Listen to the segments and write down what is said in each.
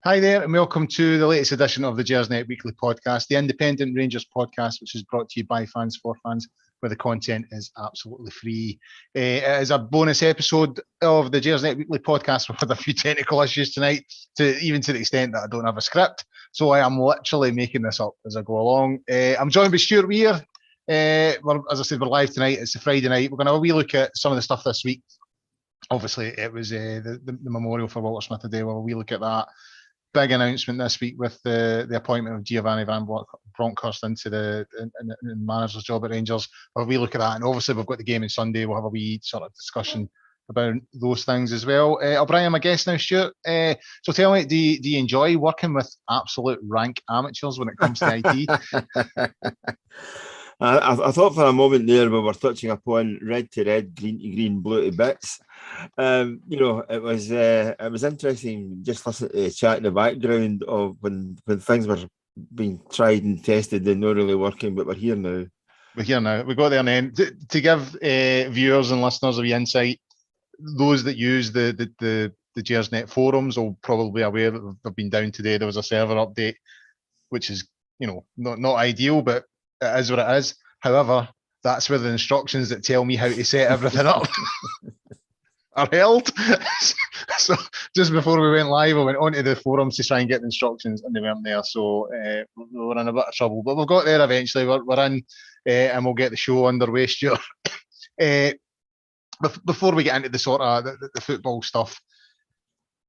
Hi there, and welcome to the latest edition of the Gersnet Weekly Podcast, the independent Rangers podcast, which is brought to you by fans for fans, where the content is absolutely free. It is a bonus episode of the Gersnet Weekly Podcast. We've had a few technical issues tonight, even to the extent that I don't have a script, so I am literally making this up as I go along. I'm joined by Stewart Weir. As I said, we're live tonight. It's a Friday night. We're going to have a wee look at some of the stuff this week. Obviously, it was the memorial for Walter Smith today. We'll have a wee look at that. Big announcement this week with the appointment of Giovanni van Bronckhorst into the manager's job at Rangers. We'll have a wee look at that, and obviously we've got the game on Sunday. We'll have a wee sort of discussion about those things as well. I'll bring in my guest now, Stuart. So tell me, do you enjoy working with absolute rank amateurs when it comes to IT? I thought for a moment there we were touching upon red to red, green to green, blue to bits. It was interesting just listening to the chat in the background of when things were being tried and tested and not really working, but we're here now. We're here now. We got there, and then to give viewers and listeners a wee insight, those that use the Gersnet forums will probably be aware that they've been down today. There was a server update, which is not ideal, but it is what it is. However, that's where the instructions that tell me how to set everything up are held. So just before we went live, I went onto the forums to try and get the instructions, and they weren't there. So we were in a bit of trouble, but we've got there eventually. We're in, and we'll get the show underway, Stuart. Before we get into the sort of the football stuff,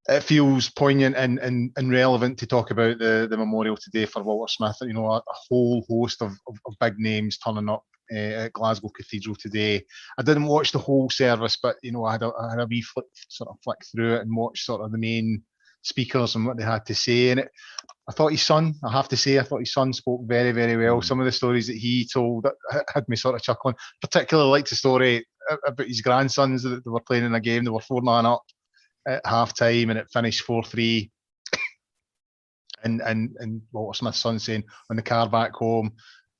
it feels poignant and relevant to talk about the memorial today for Walter Smith. A whole host of big names turning up at Glasgow Cathedral today. I didn't watch the whole service, but I had a wee flick through it and watched sort of the main speakers and what they had to say. And I thought his son spoke very, very well. Some of the stories that he told had me sort of chuckling. Particularly liked the story about his grandsons that they were playing in a game. They were 4-0 up at half time and it finished 4-3, and Walter Smith's son saying on the car back home,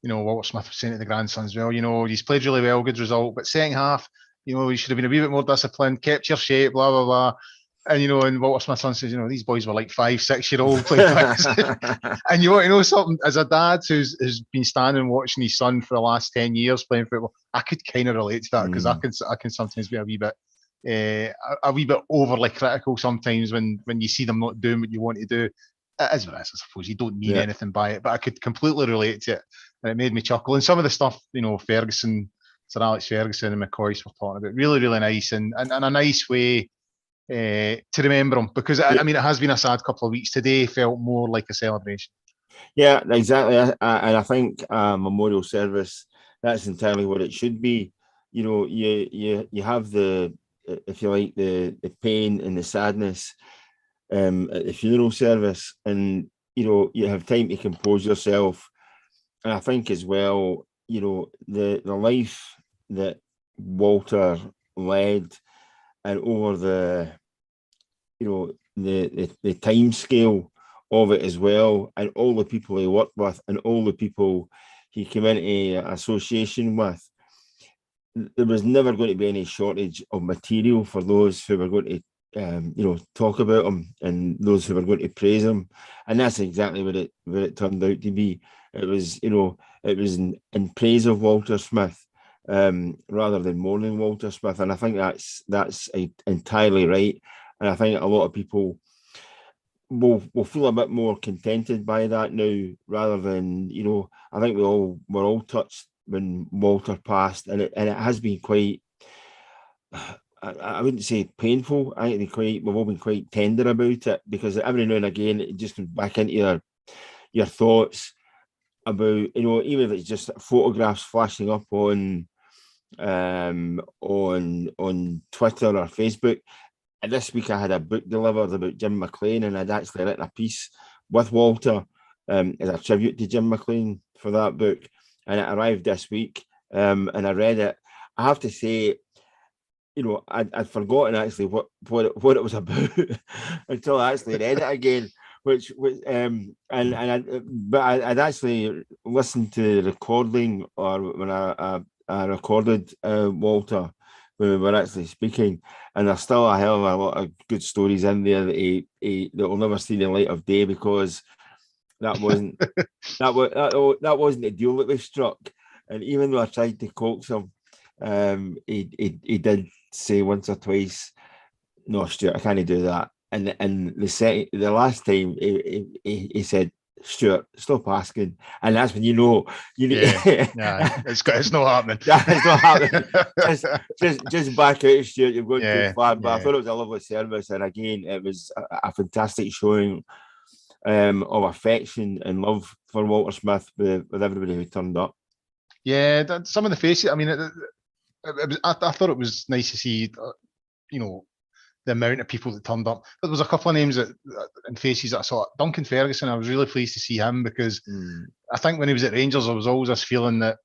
Walter Smith was saying to the grandsons, well, he's played really well, good result, but second half, you should have been a wee bit more disciplined, kept your shape, blah blah blah. And Walter Smith's son says, these boys were like 5-6-year-old players. And you want to know something, as a dad who's been standing watching his son for the last 10 years playing football, I could kind of relate to that, because I can sometimes be a wee bit overly critical sometimes when you see them not doing what you want to do. It is what it is, I suppose. You don't mean anything by it, but I could completely relate to it, and it made me chuckle. And some of the stuff, Ferguson, Sir Alex Ferguson and McCoist were talking about, really, really nice, and a nice way to remember him, because it has been a sad couple of weeks. Today felt more like a celebration. Yeah, exactly. And I think memorial service, that's entirely what it should be. You have the, if you like, the pain and the sadness at the funeral service, and you have time to compose yourself. And I think as well, the life that Walter led, and over the time scale of it as well, and all the people he worked with and all the people he came into association with, there was never going to be any shortage of material for those who were going to talk about him and those who were going to praise him. And that's exactly what it turned out to be. It was in praise of Walter Smith rather than mourning Walter Smith, and I think that's entirely right. And I think a lot of people will feel a bit more contented by that now, rather than I think we're all touched when Walter passed, and it has been quite, I wouldn't say painful. I think we've all been quite tender about it, because every now and again it just comes back into your thoughts about, even if it's just photographs flashing up on Twitter or Facebook. And this week I had a book delivered about Jim McLean, and I'd actually written a piece with Walter as a tribute to Jim McLean for that book, and it arrived this week, and I read it. I have to say, I'd forgotten actually what it was about until I actually read it again. But I'd actually listened to the recording, or when I recorded Walter when we were actually speaking, and there's still a hell of a lot of good stories in there that that will never see the light of day, because that wasn't that wasn't the deal that we struck. And even though I tried to coax him, he did say once or twice, "No, Stuart, I can't do that." And the last time he said, "Stuart, stop asking," and that's when you know you need. Yeah, it's not happening. It's not happening. Just back out, Stuart. You've gone too far. But I thought it was a lovely service, and again, it was a fantastic showing of affection and love for Walter Smith with everybody who turned up. Yeah, some of the faces. I mean, I thought it was nice to see, the amount of people that turned up. But there was a couple of names and faces that I saw. Duncan Ferguson, I was really pleased to see him, because I think when he was at Rangers, there was always this feeling that,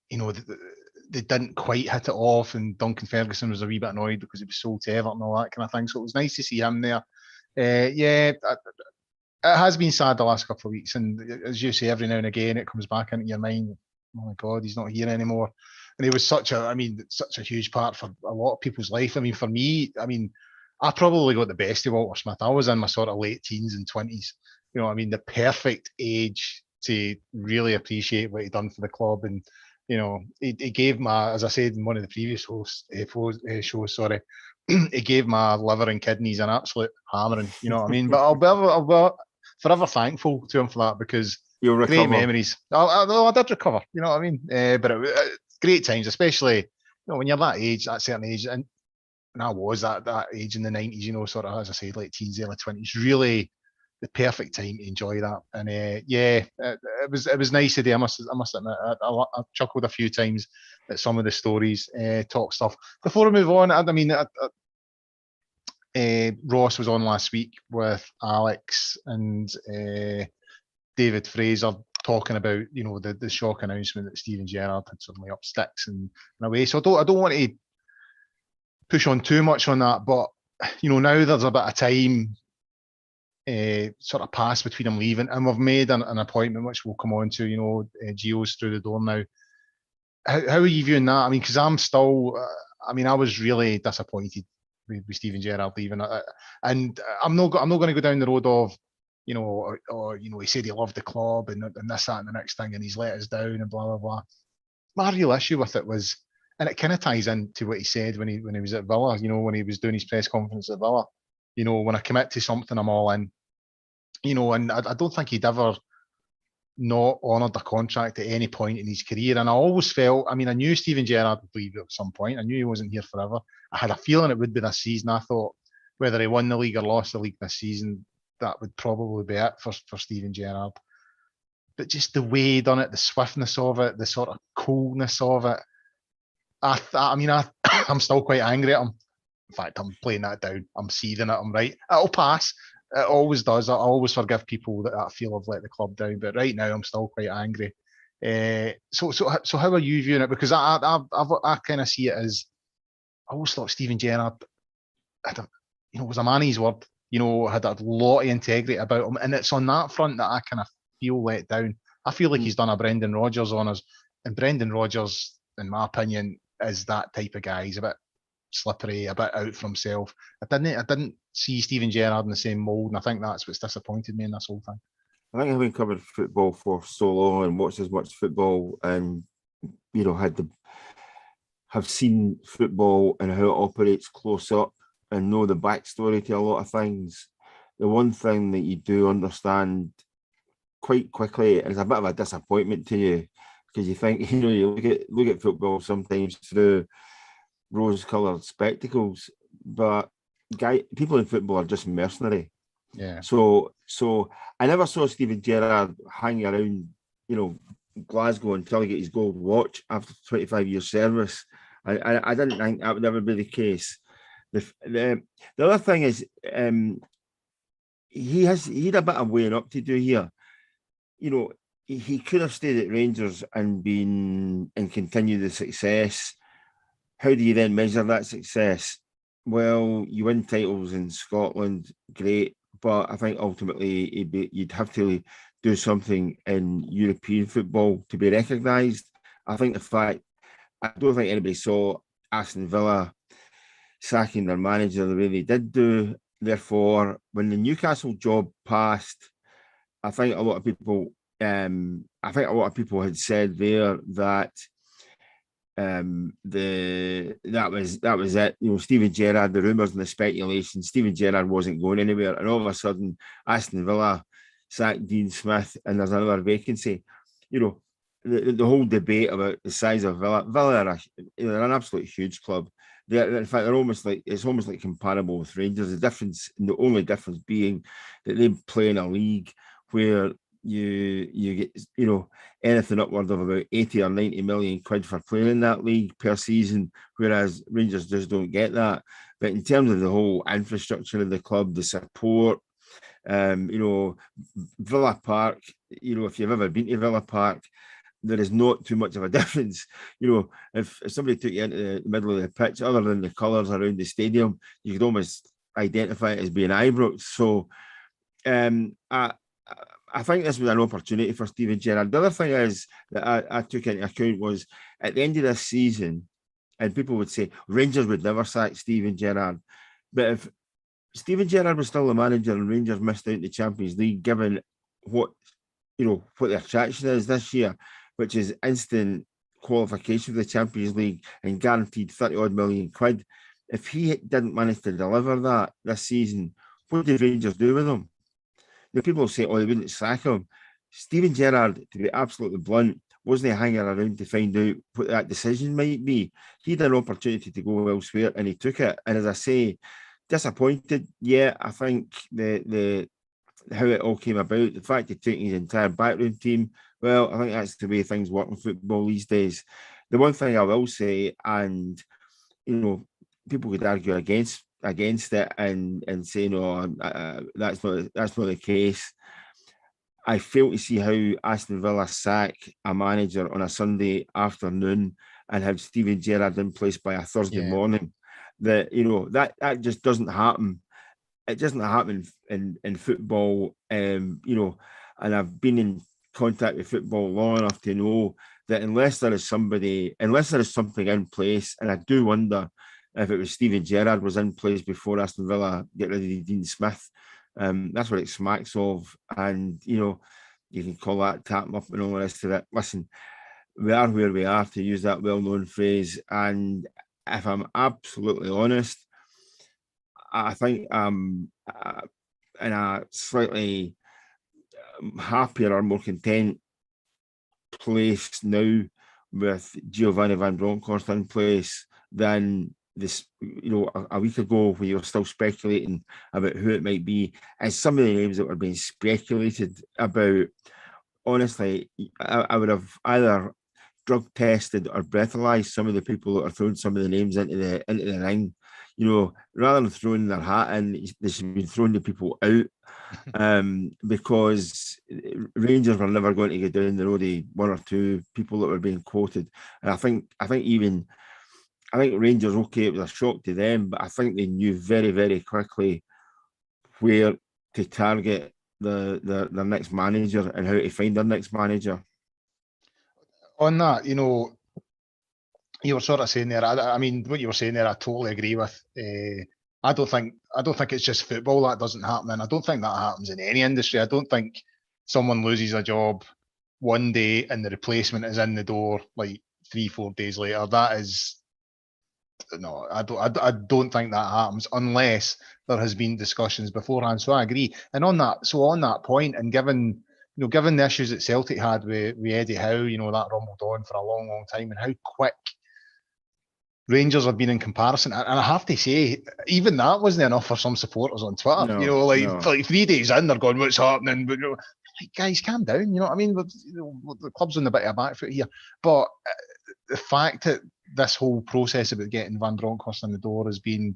they didn't quite hit it off, and Duncan Ferguson was a wee bit annoyed because he was sold to Everton and all that kind of thing. So it was nice to see him there. It has been sad the last couple of weeks, and as you say, every now and again it comes back into your mind. Oh my God, he's not here anymore. And he was such a huge part for a lot of people's life. I mean, for me, I probably got the best of Walter Smith. I was in my sort of late teens and 20s. The perfect age to really appreciate what he'd done for the club. And he gave as I said in one of the previous shows, he gave my liver and kidneys an absolute hammering. You know what I mean? But I'll be forever thankful to him for that, because great memories. I did recover. You know what I mean? But it great times, especially when you're that age, that certain age, and I was that age in the 90s. Sort of, as I said, late teens, early 20s. Really, the perfect time to enjoy that. And it was nice today. I must admit, I chuckled a few times at some of the stories, talk stuff. Before we move on, Ross was on last week with Alex and David Fraser, talking about the shock announcement that Steven Gerrard had suddenly up sticks and away. So I don't want to push on too much on that, but now there's a bit of time sort of passed between him leaving, and we've made an appointment which we'll come on to. Gio's through the door now. How are you viewing that? Because I'm still. I was really disappointed with Steven Gerrard leaving, and I'm not going to go down the road of. He said he loved the club and this, that, and the next thing, and he's let us down and blah, blah, blah. My real issue with it was, and it kind of ties into what he said when he was at Villa, when he was doing his press conference at Villa, when I commit to something, I'm all in, and I don't think he'd ever not honoured the contract at any point in his career. And I always felt, I knew Steven Gerrard would leave at some point. I knew he wasn't here forever. I had a feeling it would be this season. I thought whether he won the league or lost the league this season, that would probably be it for Steven Gerrard. But just the way he done it, the swiftness of it, the sort of coolness of it, I'm still quite angry at him. In fact, I'm playing that down. I'm seething it. I'm right. It'll pass. It always does. I always forgive people that I feel I've let the club down. But right now, I'm still quite angry. So how are you viewing it? Because I kind of see it as, I always thought Steven Gerrard was a man of his word. Had a lot of integrity about him. And it's on that front that I kind of feel let down. I feel like he's done a Brendan Rodgers on us. And Brendan Rodgers, in my opinion, is that type of guy. He's a bit slippery, a bit out for himself. I didn't see Steven Gerrard in the same mould, and I think that's what's disappointed me in this whole thing. I think having covered football for so long and watched as much football, and have seen football and how it operates close up, and know the backstory to a lot of things, the one thing that you do understand quite quickly is a bit of a disappointment to you, because you think, you look at football sometimes through rose-coloured spectacles, but people in football are just mercenary. Yeah. So I never saw Steven Gerrard hanging around, Glasgow until he got his gold watch after 25 years service. I didn't think that would ever be the case. The other thing is, he had a bit of weighing up to do here. He could have stayed at Rangers and continued the success. How do you then measure that success? Well, you win titles in Scotland, great, but I think ultimately you'd have to do something in European football to be recognised. I think the fact I don't think anybody saw Aston Villa sacking their manager the way they did do. Therefore, when the Newcastle job passed, I think a lot of people had said there that that was it. You know, Steven Gerrard, the rumours and the speculation, Steven Gerrard wasn't going anywhere, and all of a sudden, Aston Villa sacked Dean Smith, and there's another vacancy. You know, the whole debate about the size of Villa. Villa are they're an absolute huge club. In fact, it's almost like comparable with Rangers. The only difference being that they play in a league where you get, you know, anything upward of about 80 or 90 million quid for playing in that league per season, whereas Rangers just don't get that. But in terms of the whole infrastructure of the club, the support, you know, Villa Park, you know, if you've ever been to Villa Park, there is not too much of a difference. You know, if somebody took you into the middle of the pitch, other than the colours around the stadium, you could almost identify it as being Ibrox. So I think this was an opportunity for Steven Gerrard. The other thing is that I took into account was at the end of this season, and people would say Rangers would never sack Steven Gerrard. But if Steven Gerrard was still the manager and Rangers missed out in the Champions League, given what the attraction is this year, which is instant qualification for the Champions League and guaranteed 30-odd million quid, if he didn't manage to deliver that this season, what did Rangers do with him? The people say, oh, they wouldn't sack him. Steven Gerrard, to be absolutely blunt, wasn't hanging around to find out what that decision might be. He had an opportunity to go elsewhere and he took it. And as I say, disappointed. Yeah, I think the how it all came about, the fact he took his entire backroom team, well, I think that's the way things work in football these days. The one thing I will say, and you know, people could argue against it and say no, that's not the case. I fail to see how Aston Villa sack a manager on a Sunday afternoon and have Steven Gerrard in place by a Thursday morning. That, you know, that just doesn't happen. It doesn't happen in football, you know, and I've been in contact with football long enough to know that unless there is something in place, and I do wonder if it was Steven Gerrard was in place before Aston Villa get rid of Dean Smith. That's what it smacks of. And, you know, you can call that tapping up and all the rest of it. Listen, we are where we are, to use that well-known phrase. And if I'm absolutely honest, I think I'm in a slightly happier or more content place now with Giovanni van Bronckhorst in place than this, you know, a week ago when you were still speculating about who it might be. And some of the names that were being speculated about, honestly, I would have either drug tested or breathalyzed some of the people that are throwing some of the names into the ring. You know, rather than throwing their hat in, they should be throwing the people out. Because Rangers were never going to get down the road of one or two people that were being quoted. And I think Rangers, okay, it was a shock to them, but I think they knew very, very quickly where to target their next manager and how to find their next manager. On that, you know, you were sort of saying there, I mean, what you were saying there, I totally agree with. I don't think it's just football that doesn't happen, and I don't think that happens in any industry. I don't think someone loses a job one day and the replacement is in the door like 3-4 days later. That is, no, I don't think that happens unless there has been discussions beforehand. So I agree. And on that point, and given the issues that Celtic had with Eddie Howe, you know, that rumbled on for a long, long time, and how quick Rangers have been in comparison, and I have to say, even that wasn't enough for some supporters on Twitter. Like 3 days in, they're going, "What's happening?" But, you know, like, guys, calm down. You know what I mean? The club's on the bit of a back foot here, but the fact that this whole process about getting Van Bronckhorst in the door has been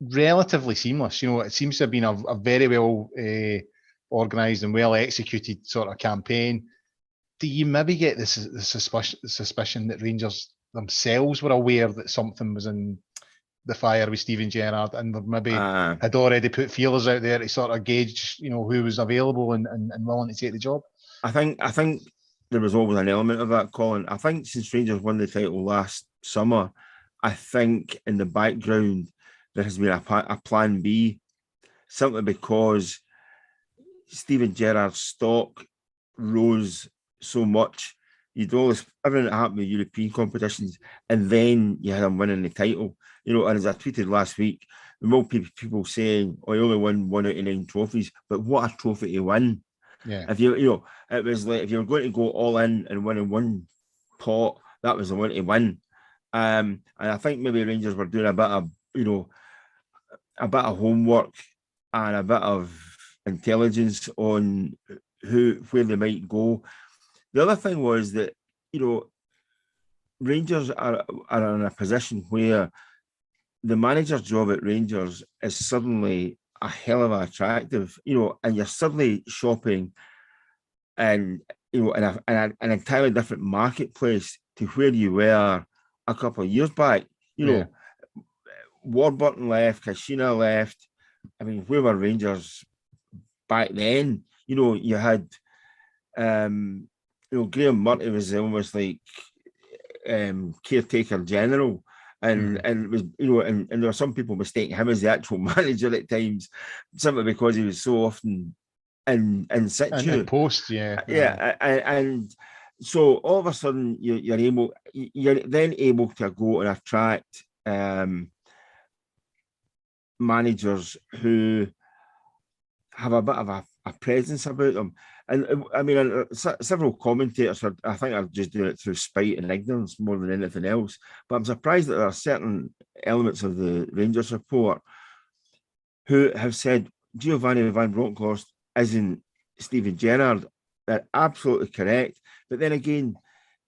relatively seamless. You know, it seems to have been a very well organised and well executed sort of campaign. Do you maybe get the suspicion that Rangers themselves were aware that something was in the fire with Steven Gerrard, and they maybe had already put feelers out there to sort of gauge, you know, who was available and willing to take the job? I think there was always an element of that, Colin. I think since Rangers won the title last summer, I think in the background there has been a plan B, simply because Steven Gerrard's stock rose so much. You'd always everything that happened with European competitions, and then you had him winning the title. And as I tweeted last week, the more people saying, "Oh, he only won 1 out of 9 trophies," but what a trophy to win! Yeah. If it was like if you were going to go all in and win in one pot, that was the one to win. And I think maybe Rangers were doing a bit of homework and a bit of intelligence on where they might go. The other thing was that, Rangers are in a position where the manager's job at Rangers is suddenly a hell of a attractive, and you're suddenly shopping in an entirely different marketplace to where you were a couple of years back. Warburton left, Kashina left. I mean, where were Rangers back then? You had Graham Murty was almost like caretaker general, and it was and there were some people mistaking him as the actual manager at times, simply because he was so often in situ. And post, and so all of a sudden you're then able to go and attract managers who have a bit of a presence about them. And I mean, several commentators, I think are just doing it through spite and ignorance more than anything else. But I'm surprised that there are certain elements of the Rangers report who have said Giovanni van Bronckhorst isn't Steven Gerrard. They're absolutely correct. But then again,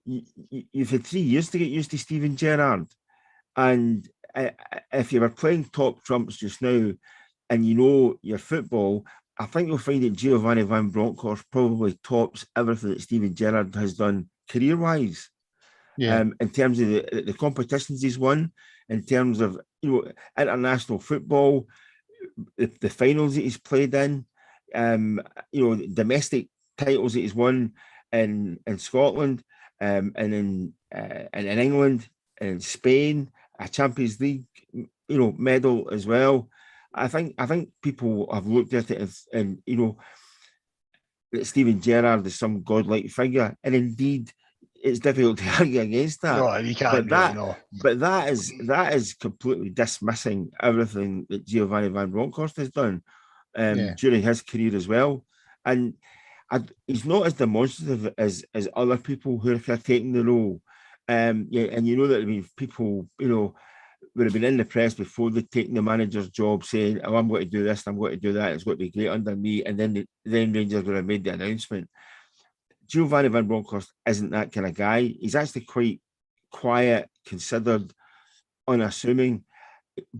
you've had 3 years to get used to Steven Gerrard. And if you were playing top trumps just now and you know your football, I think you'll find that Giovanni van Bronckhorst probably tops everything that Steven Gerrard has done career-wise. Yeah. In terms of the competitions he's won, in terms of international football, the finals that he's played in, domestic titles that he's won in Scotland, and in England, and in Spain, a Champions League medal as well. I think people have looked at it and that Steven Gerrard is some godlike figure, and indeed it's difficult to argue against that. No, you can't. But that is completely dismissing everything that Giovanni van Bronckhorst has done during his career as well, and he's not as demonstrative as other people who are taking the role. And people would have been in the press before they'd taken the manager's job saying, "Oh, I'm going to do this, I'm going to do that, it's going to be great under me," and then Rangers would have made the announcement. Giovanni van Bronckhorst isn't that kind of guy. He's actually quite quiet, considered, unassuming,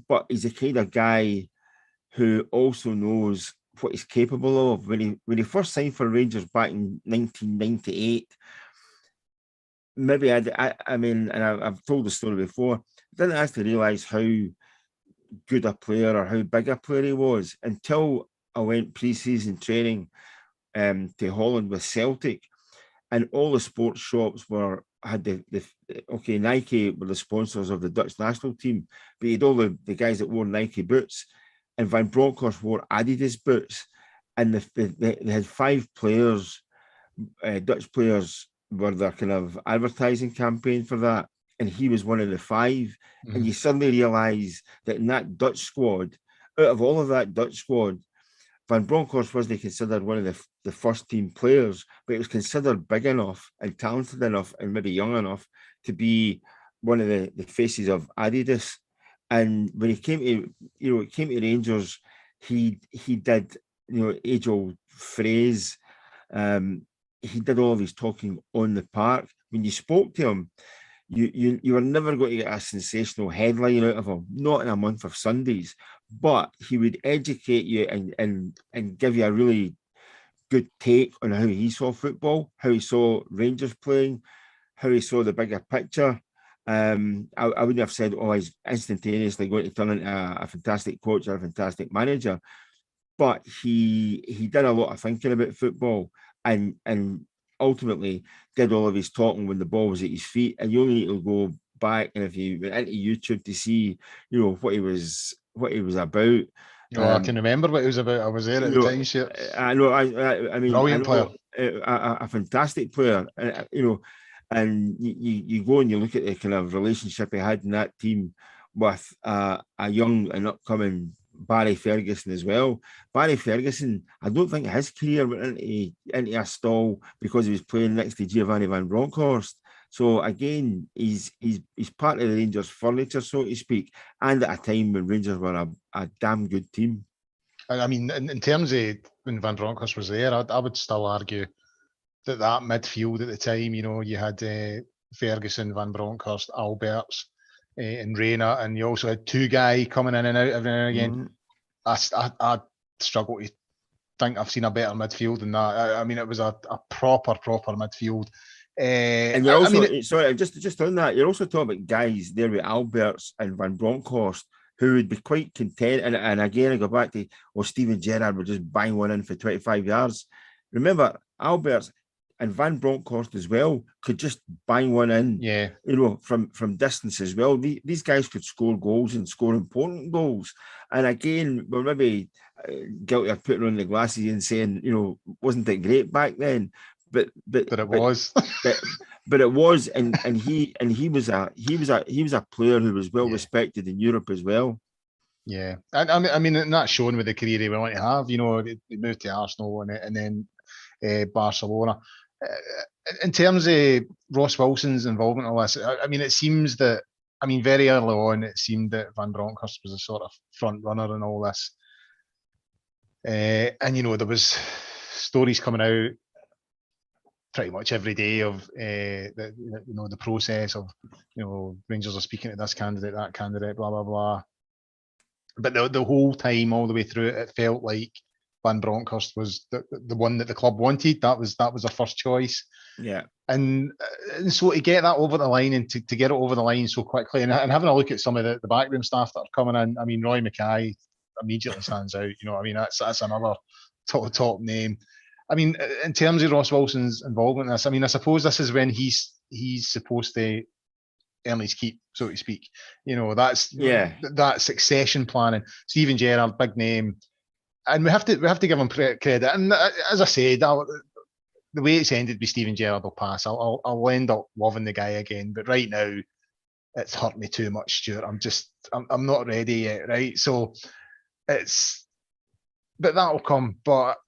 but he's the kind of guy who also knows what he's capable of. When he first signed for Rangers back in 1998, maybe I've told the story before, I didn't actually realise how good a player or how big a player he was until I went pre-season training to Holland with Celtic, and all the sports shops had Nike were the sponsors of the Dutch national team, but you had all the guys that wore Nike boots, and Van Bronckhorst wore Adidas boots, and they had 5 players, Dutch players, were their kind of advertising campaign for that, and he was one of the 5. And you suddenly realise that in that Dutch squad, out of all of that Dutch squad, Van Bronckhorst wasn't considered one of the first team players, but he was considered big enough and talented enough and maybe young enough to be one of the faces of Adidas. And when he came to Rangers, he did age-old phrase. He did all of his talking on the park. When you spoke to him, you were never going to get a sensational headline out of him, not in a month of Sundays, but he would educate you and give you a really good take on how he saw football, how he saw Rangers playing, how he saw the bigger picture. I wouldn't have said, "Oh, he's instantaneously going to turn into a fantastic coach or a fantastic manager," but he did a lot of thinking about football, and ultimately did all of his talking when the ball was at his feet. And you only need to go back, and if you went into YouTube to see, what he was about. I can remember what it was about. I was there at the time. Sure. I know. I mean, brilliant player, a fantastic player. And you go and you look at the kind of relationship he had in that team with a young and upcoming Barry Ferguson as well. Barry Ferguson, I don't think his career went into a stall because he was playing next to Giovanni van Bronckhorst. So again, he's part of the Rangers furniture, so to speak, and at a time when Rangers were a damn good team. I mean, in terms of when Van Bronckhorst was there, I would still argue that midfield at the time, you had Ferguson, Van Bronckhorst, Alberts, and Rayner, and you also had two guys coming in and out every now and again. I struggle to think I've seen a better midfield than that. I mean, it was a proper midfield. And you're also, just on that, you're also talking about guys there with Alberts and Van Bronckhorst who would be quite content. And again, I go back to, Steven Gerrard would just bang one in for 25 yards. Remember, Alberts and Van Bronckhorst as well could just bang one in, from distance as well. These guys could score goals and score important goals. And again, we're maybe guilty of putting on the glasses and saying, wasn't it great back then? But it was. but it was, and he was a player who was well respected in Europe as well. Yeah, I mean, and that's shown with the career he went on to have. He moved to Arsenal and then Barcelona. In terms of Ross Wilson's involvement in all this, I mean, it seems that, very early on, it seemed that Van Bronckhorst was a sort of front runner in all this. And, there was stories coming out pretty much every day of the process of, Rangers are speaking to this candidate, that candidate, blah, blah, blah. But the whole time, all the way through it felt like Van Bronckhorst was the one that the club wanted. That was their first choice. Yeah. And so to get that over the line and to get it over the line so quickly, and having a look at some of the backroom staff that are coming in, Roy Mackay immediately stands out. That's another top name. In terms of Ross Wilson's involvement in this, I suppose this is when he's supposed to earn his keep, so to speak. That's that succession planning. Steven Gerrard, big name. And we have to give him credit. And as I said, the way it's ended with Steven Gerrard will pass. I'll end up loving the guy again. But right now, it's hurt me too much, Stuart. I'm not ready yet, right? So but that'll come. But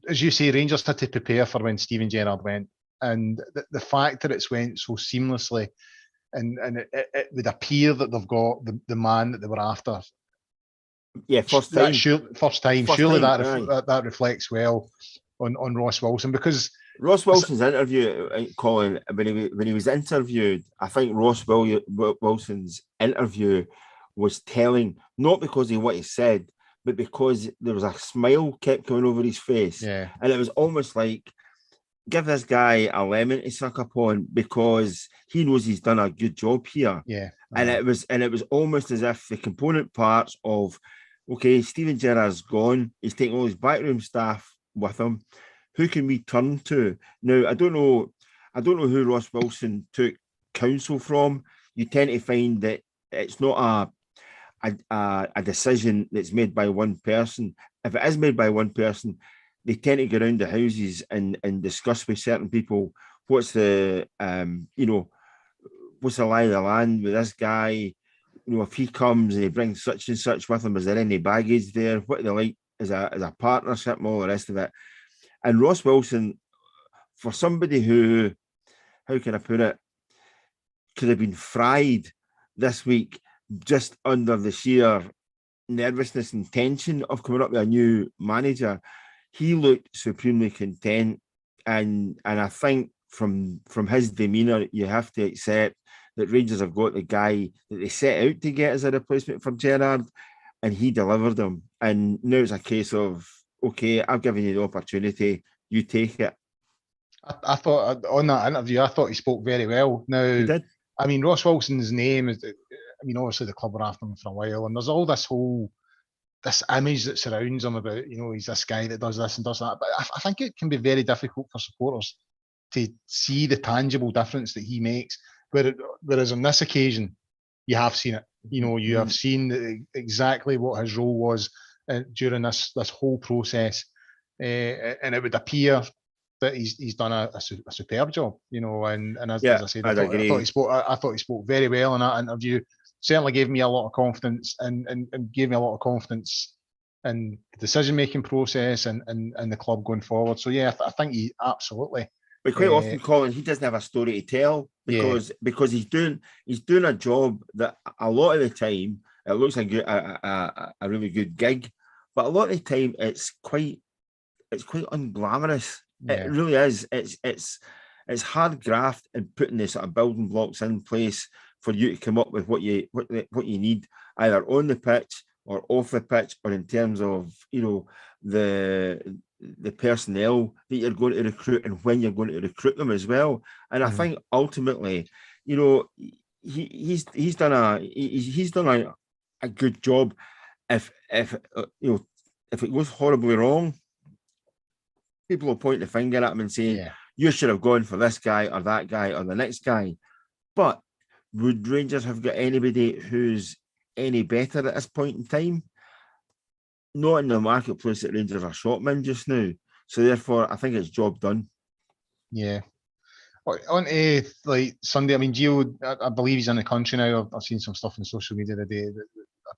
as you say, Rangers had to prepare for when Steven Gerrard went. And the fact that it's went so seamlessly, and it would appear that they've got the man that they were after. Yeah, first time. Surely that reflects well on Ross Wilson, because Ross Wilson's interview, Colin, when he was interviewed, I think Ross Wilson's interview was telling, not because of what he said, but because there was a smile kept coming over his face. Yeah. And it was almost like, give this guy a lemon to suck upon, because he knows he's done a good job here. Yeah. And it was almost as if the component parts of, okay, Steven Gerrard's gone, he's taking all his backroom staff with him. Who can we turn to? Now, I don't know who Ross Wilson took counsel from. You tend to find that it's not a decision that's made by one person. If it is made by one person, they tend to go around the houses and discuss with certain people what's the what's the lie of the land with this guy. If he comes and he brings such and such with him, is there any baggage there? What do they like as a partnership and all the rest of it? And Ross Wilson, for somebody who, how can I put it, could have been fried this week just under the sheer nervousness and tension of coming up with a new manager, he looked supremely content. And I think from his demeanour, you have to accept that Rangers have got the guy that they set out to get as a replacement for Gerrard, and he delivered them. And now it's a case of, okay, I've given you the opportunity, you take it. I thought on that interview, he spoke very well. Now, he did. Ross Wilson's name is, obviously the club were after him for a while, and there's all this whole this image that surrounds him about, he's this guy that does this and does that. But I think it can be very difficult for supporters to see the tangible difference that he makes. Whereas on this occasion, you have seen it. You have seen exactly what his role was during this whole process, and it would appear that he's done a superb job. And as I said, I thought he spoke very well in that interview. Certainly gave me a lot of confidence, and gave me a lot of confidence in the decision-making process and the club going forward. So yeah, I think he absolutely. But quite often, Colin, he doesn't have a story to tell because he's doing a job that a lot of the time it looks like a really good gig, but a lot of the time it's quite unglamorous. Yeah. It really is. It's hard graft and putting the sort of building blocks in place for you to come up with what you need, either on the pitch or off the pitch, or in terms of the personnel that you're going to recruit and when you're going to recruit them as well. And I think ultimately, he's done a good job. If it goes horribly wrong, people will point the finger at him and say, you should have gone for this guy or that guy or the next guy. But would Rangers have got anybody who's any better at this point in time? Not in the marketplace that Rangers are shopmen just now. So therefore, I think it's job done. Yeah. On to Sunday, I mean, Gio, I believe he's in the country now. I've seen some stuff on social media today that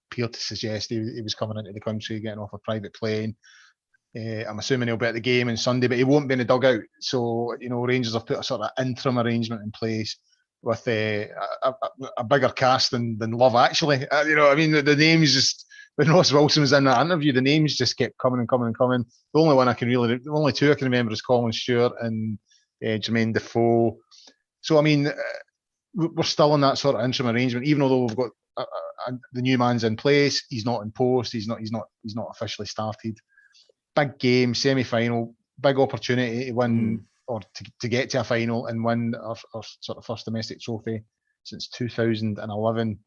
appeared to suggest he was coming into the country, getting off a private plane. I'm assuming he'll be at the game on Sunday, but he won't be in the dugout. So, Rangers have put a sort of interim arrangement in place with a bigger cast than Love Actually. The names just, when Ross Wilson was in that interview, the names just kept coming and coming and coming. The only two I can remember is Colin, Stewart and Jermaine Defoe. So, we're still in that sort of interim arrangement, even although we've got the new man's in place. He's not in post. He's not officially started. Big game, semi-final, big opportunity to win or to get to a final and win our sort of first domestic trophy since 2011.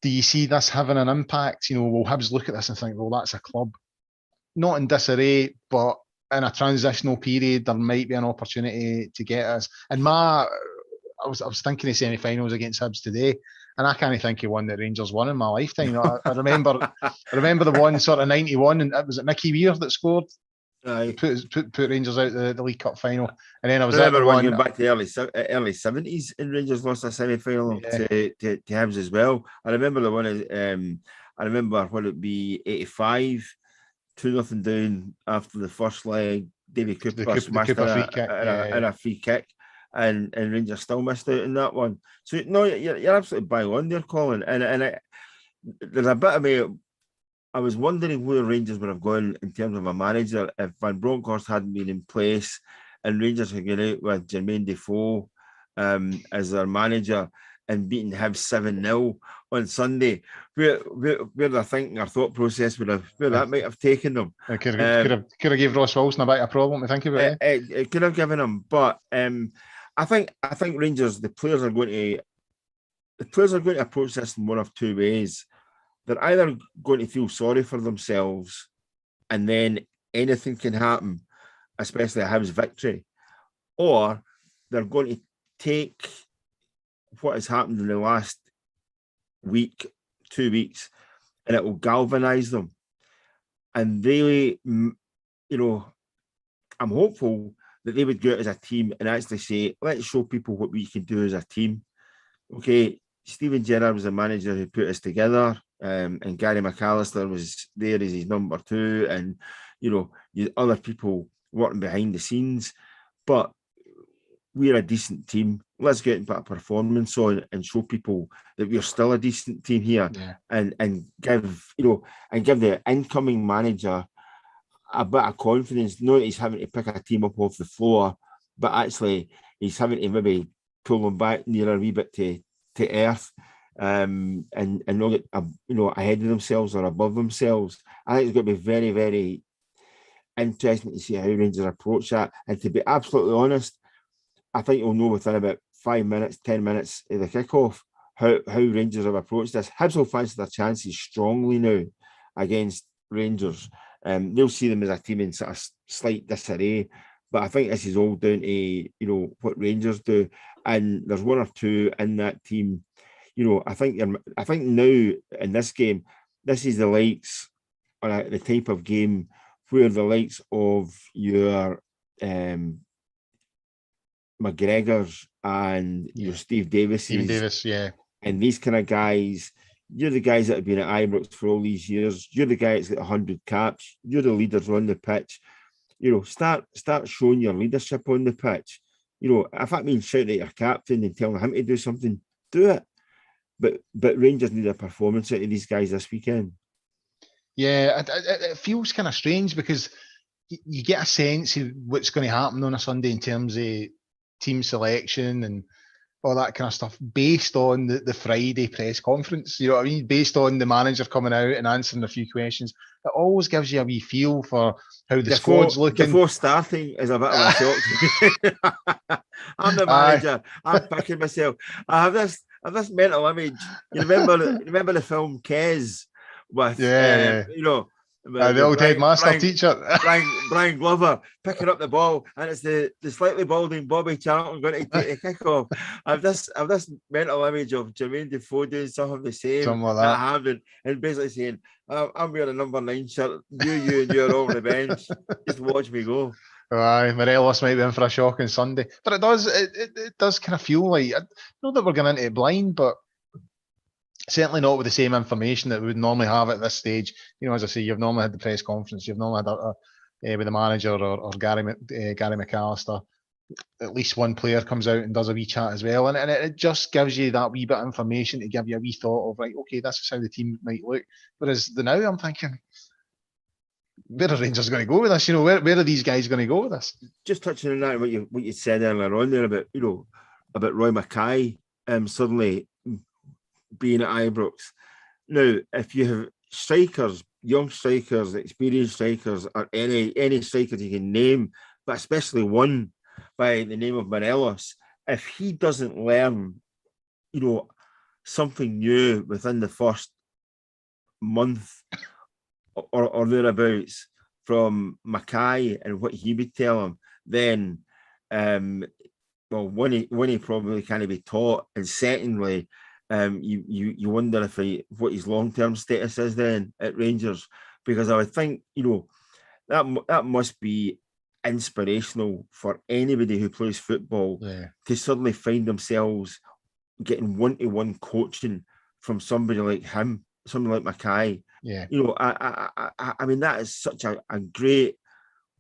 Do you see this having an impact? Will Hibs look at this and think, well, that's a club not in disarray, but in a transitional period, there might be an opportunity to get us. And I was thinking of semi-finals against Hibs today, and I can't think of one that Rangers won in my lifetime. I remember the one sort of 91, and it was Mickey Weir that scored. Put Rangers out the League Cup final, and then I remember one going back to early 70s, and Rangers lost a semi-final to Hibs as well. I remember the one. I remember what it be 85, 2-0 down after the first leg. Davy Cooper smashed a free kick, and Rangers still missed out in that one. So no, you're absolutely bang on there, Colin. And there's a bit of me. I was wondering where Rangers would have gone in terms of a manager if Van Bronckhorst hadn't been in place and Rangers had gone out with Jermaine Defoe as their manager and beating Hibs 7-0 on Sunday. Where I think our thought process where that might have taken them. Could have gave Ross Wilson a bit of a problem to think about. It could have given him, but I think Rangers, the players are going to approach this in one of two ways. They're either going to feel sorry for themselves and then anything can happen, especially a Hibs victory, or they're going to take what has happened in the last week, 2 weeks, and it will galvanise them. And really, I'm hopeful that they would go out as a team and actually say, let's show people what we can do as a team. Okay, Steven Gerrard was the manager who put us together. And Gary McAllister was there as his number two, and other people working behind the scenes. But we're a decent team. Let's get and put a performance on and show people that we're still a decent team here, and give the incoming manager a bit of confidence. Not that he's having to pick a team up off the floor, but actually he's having to maybe pull them back near a wee bit to earth. And not get ahead of themselves or above themselves. I think it's going to be very, very interesting to see how Rangers approach that. And to be absolutely honest, I think you'll know within about 5 minutes, 10 minutes of the kickoff how Rangers have approached this. Hibs will fancy their chances strongly now. against Rangers. They'll see them as a team in sort of slight disarray. But I think this is all down to, what Rangers do. And there's one or two in that team. I think now in this game, this is the likes, or the type of game where the likes of your McGregors and your Steve Davis, and these kind of guys. You're the guys that have been at Ibrox for all these years. You're the guy that's got 100 caps. You're the leaders on the pitch. Start showing your leadership on the pitch. If that means shouting at your captain and telling him to do something, do it. But Rangers need a performance out of these guys this weekend. Yeah, it feels kind of strange because you get a sense of what's going to happen on a Sunday in terms of team selection and all that kind of stuff based on the Friday press conference. You know what I mean? Based on the manager coming out and answering a few questions. It always gives you a wee feel for how the squad's looking. Before starting is a bit of a shock to me. I'm the manager. I'm picking myself. I have this mental image. You remember the film Kes with the old headmaster teacher Brian Glover picking up the ball, and it's the slightly balding Bobby Charlton going to take the kick off. I've this mental image of Jermaine Defoe doing something the same at Hampden, and basically saying, "I'm wearing a number 9 shirt. You and you're on the bench. Just watch me go." Aye, Morelos might be in for a shocking Sunday, but it does kind of feel like, not that we're going into it blind, but certainly not with the same information that we would normally have at this stage. As I say, you've normally had the press conference, you've normally had with the manager or Gary McAllister. At least one player comes out and does a wee chat as well, and it just gives you that wee bit of information to give you a wee thought of, right, okay, this is how the team might look. Whereas now I'm thinking, where are Rangers going to go with this? Where are these guys going to go with this? Just touching on that, what you said earlier on there about Roy Mackay suddenly being at Ibrox. Now, if you have strikers, young strikers, experienced strikers, or any strikers you can name, but especially one by the name of Morelos, if he doesn't learn, something new within the first month or thereabouts from Mackay and what he would tell him, then one, he probably can't be taught, and secondly, you wonder what his long-term status is then at Rangers, because I would think that must be inspirational for anybody who plays football to suddenly find themselves getting one-to-one coaching from somebody like him, somebody like Mackay. Yeah, I mean, that is such a great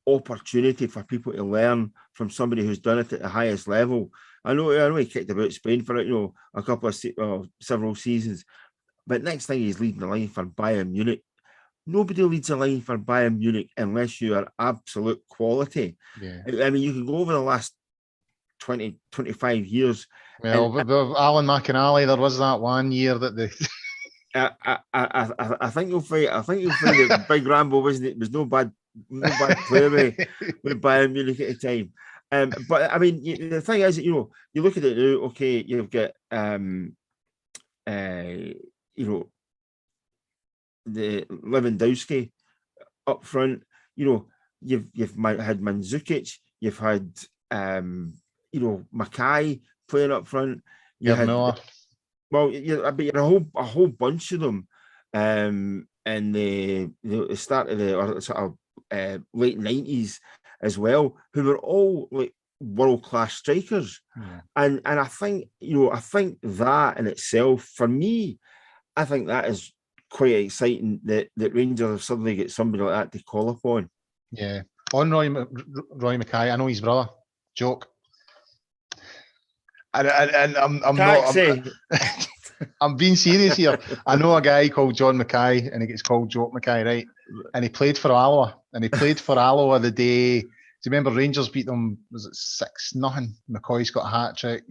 opportunity for people to learn from somebody who's done it at the highest level. I know he kicked about Spain for it, a couple of several seasons, but next thing he's leading the line for Bayern Munich. Nobody leads a line for Bayern Munich unless you are absolute quality. Yeah. I mean, you can go over the last 20, 25 years. Well, but Alan McInally, there was that one year that they. I think you'll find that Big Rambo was no bad player with Bayern Munich at the time. But I mean, the thing is, you look at it now. Okay, you've got the Lewandowski up front. You've had Mandzukic. You've had Mackay playing up front. You had Miller. Well, but you're a whole bunch of them in the start of the sort of late 90s as well, who were all like world-class strikers. Yeah. And I think that in itself, for me, I think that is quite exciting that Rangers have suddenly got somebody like that to call upon. Yeah. On Roy Mackay, I know his brother. Joke. And I'm being serious here. I know a guy called John Mackay, and he gets called Joke Mackay, right? And he played for Alloa. The day. Do you remember Rangers beat them? Was it 6-0? McCoy's got a hat trick.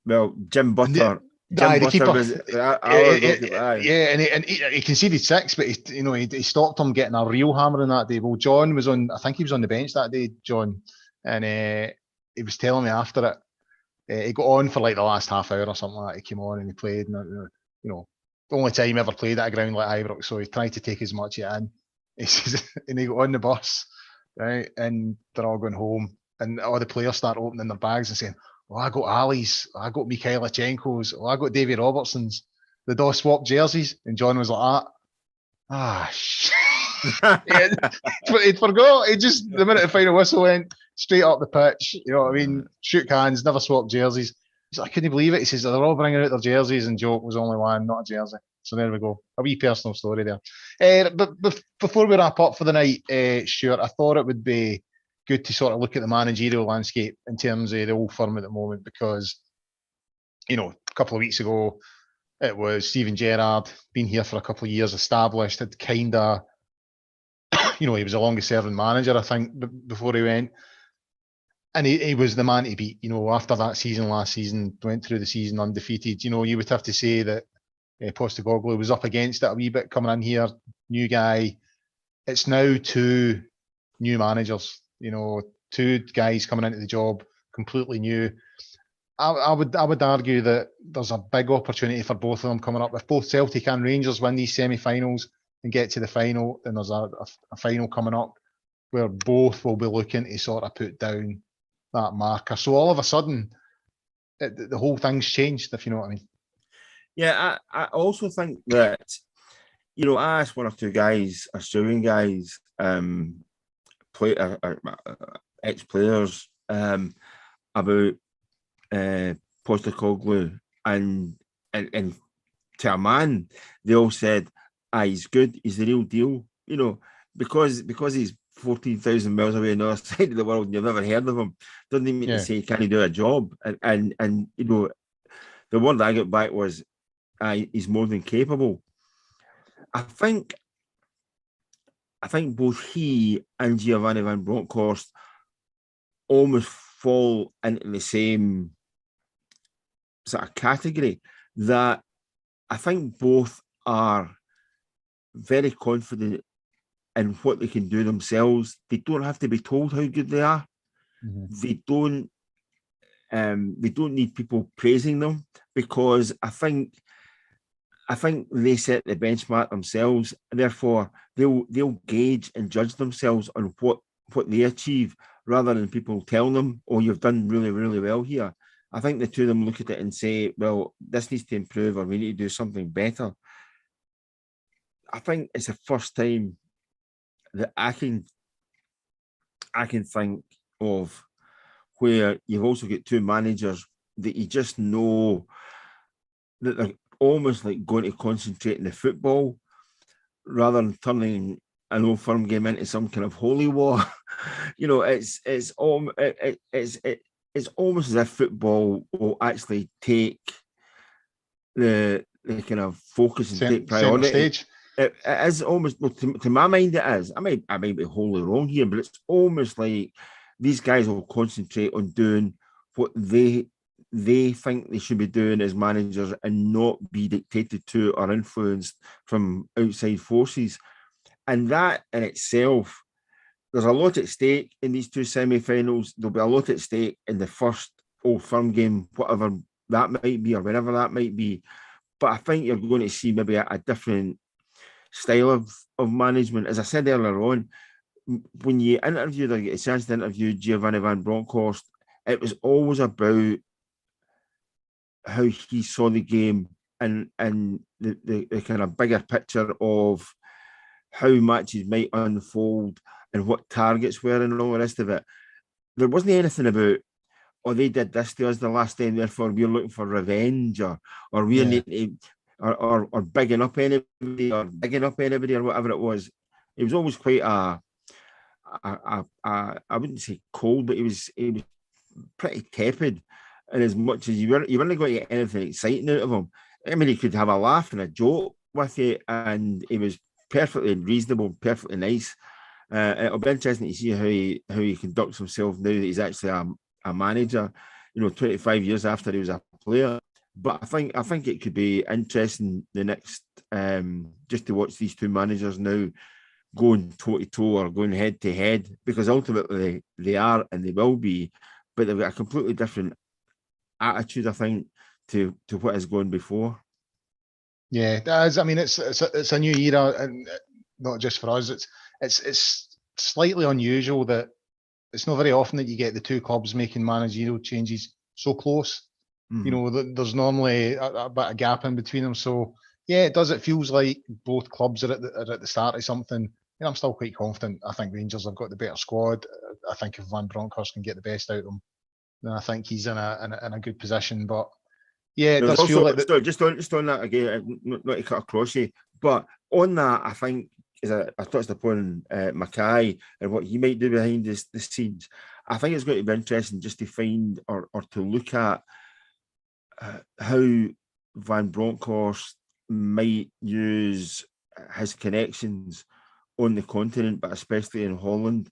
Well, Jim Butter. The keeper. Yeah, and he conceded 6, but he stopped him getting a real hammering that day. Well, John was on. I think he was on the bench that day, John, and he was telling me after it. He got on for like the last half hour or something like that. He came on and he played, and only time he ever played at a ground like Ibrox, so he tried to take as much of it in. He says, and he got on the bus, right, and they're all going home, and all the players start opening their bags and saying, "Oh, I got Ali's, I got Mikhailichenko's, oh, I got Davy Robertson's." They'd all swapped jerseys, and John was like, shit. He'd forgot. He just, the minute the final whistle went, straight up the pitch. You know what I mean? Shook hands, never swapped jerseys. He's like, I couldn't believe it. He says, they're all bringing out their jerseys, and joke was only one, not a jersey. So there we go. A wee personal story there. But before we wrap up for the night, Stuart, I thought it would be good to sort of look at the managerial landscape in terms of the Old Firm at the moment, because, you know, a couple of weeks ago, it was Steven Gerrard, been here for a couple of years, established, had kind of, you know, he was the longest serving manager, I think, before he went. And he was the man to beat, you know, after that season, last season, went through the season undefeated. You know, you would have to say that Postecoglou was up against it a wee bit coming in here, new guy. It's now two new managers, you know, two guys coming into the job, completely new. I would argue that there's a big opportunity for both of them coming up. If both Celtic and Rangers win these semi-finals and get to the final, then there's a final coming up where both will be looking to sort of put down that marker. So all of a sudden, the whole thing's changed, if you know what I mean. Yeah, I also think that, you know, I asked one or two guys, Australian guys, ex-players, about Postecoglou, and to a man, they all said, he's good, he's the real deal, you know, because he's 14,000 miles away on the other side of the world and you've never heard of him, doesn't mean to say can he do a job. And you know, the word I got back was, he's more than capable. I think both he and Giovanni van Bronckhorst almost fall into the same sort of category, that I think both are very confident in what they can do themselves. They don't have to be told how good they are. Mm-hmm. They don't need people praising them, because I think they set the benchmark themselves. Therefore, they'll gauge and judge themselves on what they achieve, rather than people telling them, "Oh, you've done really, really well here." I think the two of them look at it and say, "Well, this needs to improve, or we need to do something better." I think it's the first time that I can think of where you've also got two managers that you just know that they're almost like going to concentrate on the football rather than turning an Old Firm game into some kind of holy war. You know, it's almost as if football will actually take the kind of focus and take priority. Stage. It is almost, well, to my mind, it is. I might be wholly wrong here, but it's almost like these guys will concentrate on doing what they think they should be doing as managers, and not be dictated to or influenced from outside forces. And that in itself, there's a lot at stake in these two semi-finals. There'll be a lot at stake in the first Old Firm game, whatever that might be, or whenever that might be. But I think you're going to see maybe a different style of management. As I said earlier on, when you interviewed, or get a chance to interview Giovanni van Bronckhorst, it was always about how he saw the game and the kind of bigger picture of how matches might unfold and what targets were and all the rest of it. There wasn't anything about, "Oh, they did this to us the last time, therefore we're looking for revenge," or we need to, or bigging up anybody, or bigging up anybody, or whatever it was. It was always quite I wouldn't say cold, but it was pretty tepid. And as much as you weren't going to get anything exciting out of him. I mean, he could have a laugh and a joke with you, and he was perfectly reasonable, perfectly nice. It'll be interesting to see how he conducts himself now that he's actually a manager, you know, 25 years after he was a player. But I think it could be interesting the next, just to watch these two managers now going toe-to-toe or going head-to-head, because ultimately they are and they will be, but they've got a completely different attitude, I think, to what has gone before. Yeah, that is. I mean, it's a new era, and not just for us. It's slightly unusual that it's not very often that you get the two clubs making managerial changes so close. You know, there's normally a bit of gap in between them. So yeah, it does. It feels like both clubs are at the start of something. And I'm still quite confident. I think Rangers have got the better squad. I think if Van Bronckhorst can get the best out of them, then I think he's in a good position. But yeah, it There's does feel also like just on that again, not to cut across you, but on that, I think as I touched upon Mackay and what he might do behind the scenes. I think it's going to be interesting just to find or to look at how Van Bronckhorst might use his connections on the continent, but especially in Holland,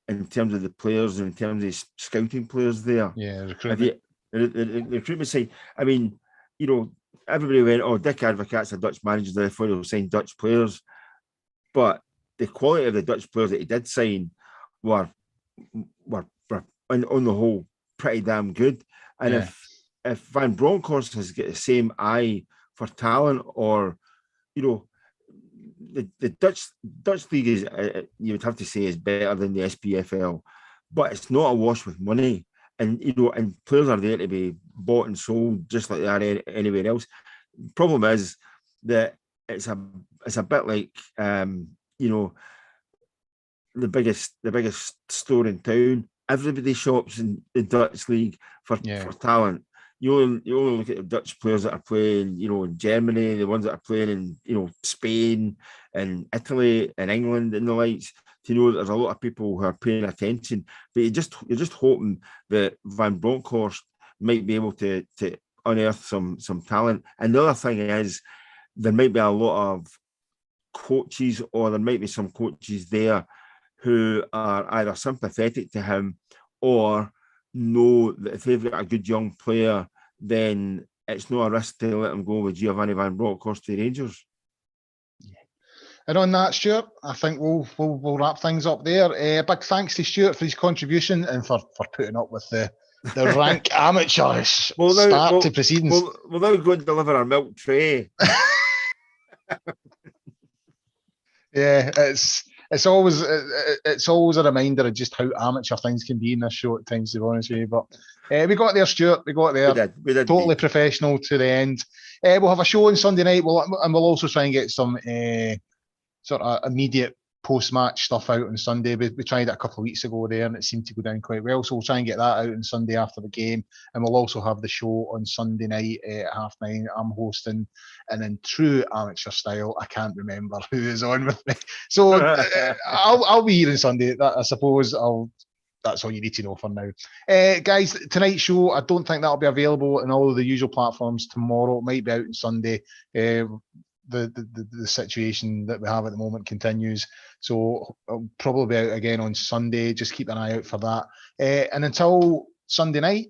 in terms of the players and in terms of scouting players there. Yeah, recruitment. The recruitment side. I mean, you know, everybody went, "Oh, Dick Advocaat's a Dutch manager, therefore he'll sign Dutch players." But the quality of the Dutch players that he did sign were on the whole pretty damn good. And Yeah. if Van Bronckhorst has got the same eye for talent, or you know, the Dutch league is you would have to say is better than the SPFL, but it's not awash with money, and you know, and players are there to be bought and sold just like they are anywhere else. Problem is that it's a bit like you know, the biggest store in town. Everybody shops in the Dutch league for talent. You only look at the Dutch players that are playing, you know, in Germany, the ones that are playing in, you know, Spain and Italy and England and the likes, to know that there's a lot of people who are paying attention. But you're just hoping that Van Bronckhorst might be able to unearth some talent. And the other thing is, there might be a lot of coaches, or there might be some coaches there who are either sympathetic to him or know that if they've got a good young player, then it's not a risk to let him go with Giovanni van Bronckhorst to Rangers. And on that, Stuart, I think we'll wrap things up there. Big thanks to Stuart for his contribution and for putting up with the rank amateurish start to proceedings. We'll now go and deliver our milk tray. Yeah, it's always a reminder of just how amateur things can be in this show at times, to be honest with you. But we got there, Stuart. We got there. We did totally professional to the end. We'll have a show on Sunday night. We'll also try and get some sort of immediate post-match stuff out on Sunday. We tried it a couple of weeks ago there, and it seemed to go down quite well. So we'll try and get that out on Sunday after the game, and we'll also have the show on Sunday night at 9:30. I'm hosting, and in true amateur style, I can't remember who is on with me. So I'll be here on Sunday. I suppose that's all you need to know for now. Guys, tonight's show, I don't think that'll be available on all of the usual platforms tomorrow. It might be out on Sunday. The situation that we have at the moment continues, so it'll probably be out again on Sunday. Just keep an eye out for that. And until Sunday night,